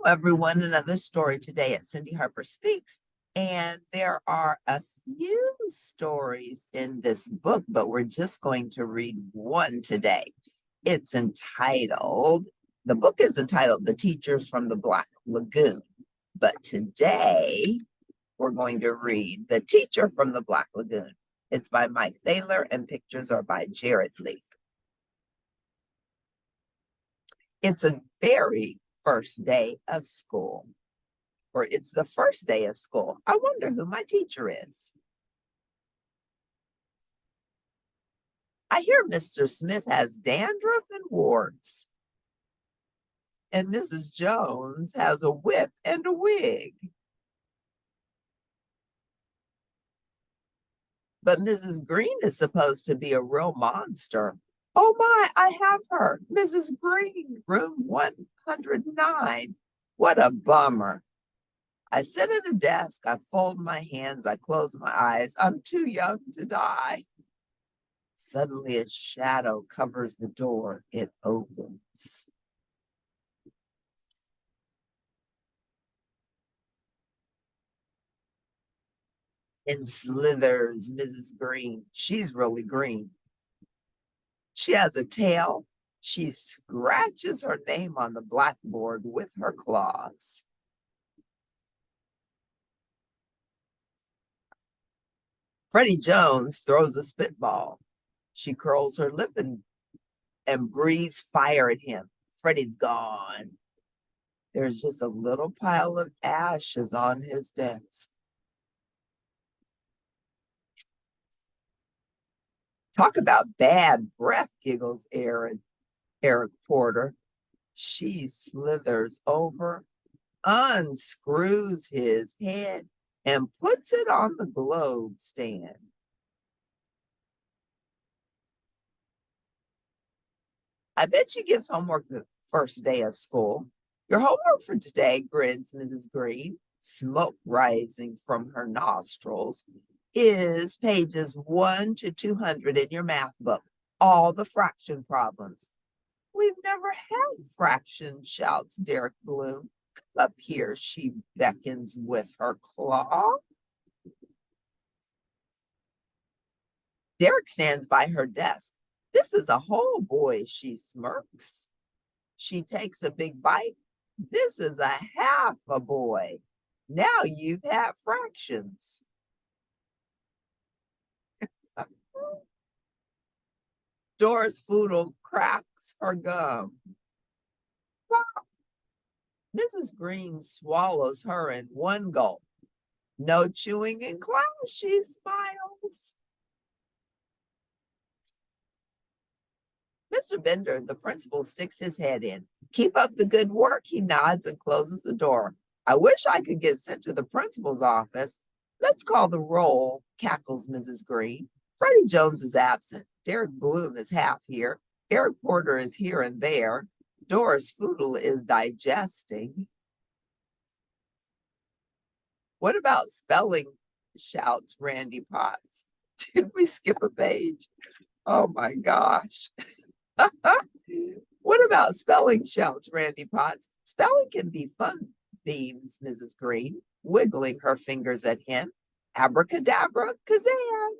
Everyone, another story today at Cindy Harper Speaks. And there are a few stories in this book, but we're just going to read one today. It's entitled, the book is entitled The Teachers from the Black Lagoon. But today we're going to read The Teacher from the Black Lagoon. It's by Mike Thaler and pictures are by Jared Lee. It's a very first day of school, or it's the first day of school. I wonder who my teacher is. I hear Mr. Smith has dandruff and warts, and Mrs. Jones has a whip and a wig. But Mrs. Green is supposed to be a real monster. Oh my, I have her. Mrs. Green, room 109. What a bummer. I sit at a desk, I fold my hands, I close my eyes. I'm too young to die. Suddenly a shadow covers the door. It opens. In slithers Mrs. Green. She's really green. She has a tail. She scratches her name on the blackboard with her claws. Freddie Jones throws a spitball. She curls her lip and breathes fire at him. Freddie's gone. There's just a little pile of ashes on his desk. Talk about bad breath, giggles Eric Porter. She slithers over, unscrews his head, and puts it on the globe stand. I bet she gives homework the first day of school. Your homework for today, grins Mrs. Green, smoke rising from her nostrils, is pages 1 to 200 in your math book. All the fraction problems. We've never had fractions, shouts Derek Bloom. Come up here, she beckons with her claw. Derek stands by her desk. This is a whole boy, she smirks. She takes a big bite. This is a half a boy. Now you've had fractions. Doris Foodle cracks her gum. Pop! Mrs. Green swallows her in one gulp. No chewing in class, she smiles. Mr. Bender, the principal, sticks his head in. Keep up the good work, he nods and closes the door. I wish I could get sent to the principal's office. Let's call the roll, cackles Mrs. Green. Freddie Jones is absent. Derek Bloom is half here. Eric Porter is here and there. Doris Foodle is digesting. What about spelling? Shouts Randy Potts. Did we skip a page? Oh my gosh. What about spelling? Shouts Randy Potts. Spelling can be fun, beams Mrs. Green, wiggling her fingers at him. Abracadabra, kazam.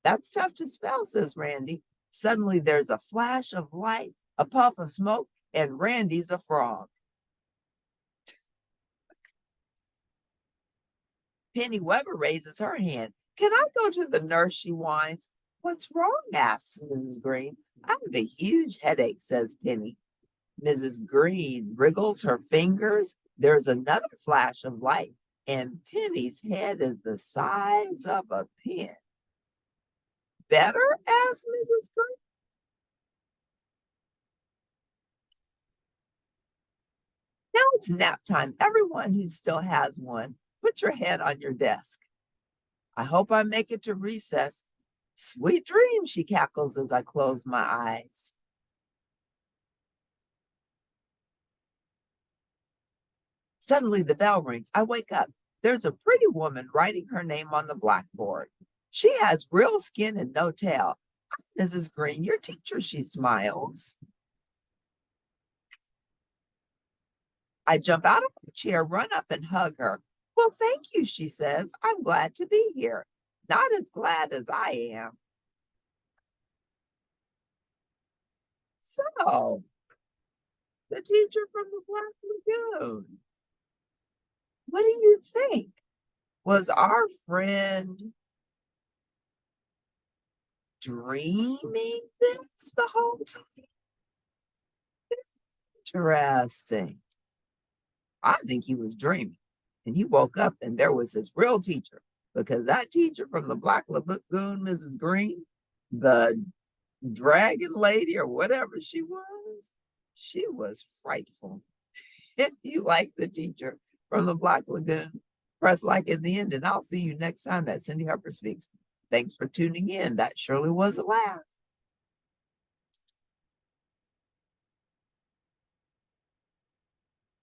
That's tough to spell, says Randy. Suddenly there's a flash of light, a puff of smoke, and Randy's a frog. Penny Weber raises her hand. Can I go to the nurse, she whines. What's wrong, asks Mrs. Green. I have a huge headache, says Penny. Mrs. Green wriggles her fingers. There's another flash of light, and Penny's head is the size of a pin. Better? Asked Mrs. Green. Now it's nap time. Everyone who still has one, put your head on your desk. I hope I make it to recess. Sweet dreams, she cackles as I close my eyes. Suddenly the bell rings. I wake up. There's a pretty woman writing her name on the blackboard. She has real skin and no tail. I'm Mrs. Green, your teacher, she smiles. I jump out of my chair, run up and hug her. Well, thank you, she says. I'm glad to be here. Not as glad as I am. So, the teacher from the Black Lagoon. What do you think? Was our friend dreaming this the whole time? Interesting. I think he was dreaming. And he woke up and there was his real teacher. Because that teacher from the Black Lagoon, Mrs. Green, the dragon lady or whatever she was frightful. If you like the teacher from the Black Lagoon, press like in the end, and I'll see you next time at Cindy Harper Speaks. Thanks for tuning in. That surely was a laugh.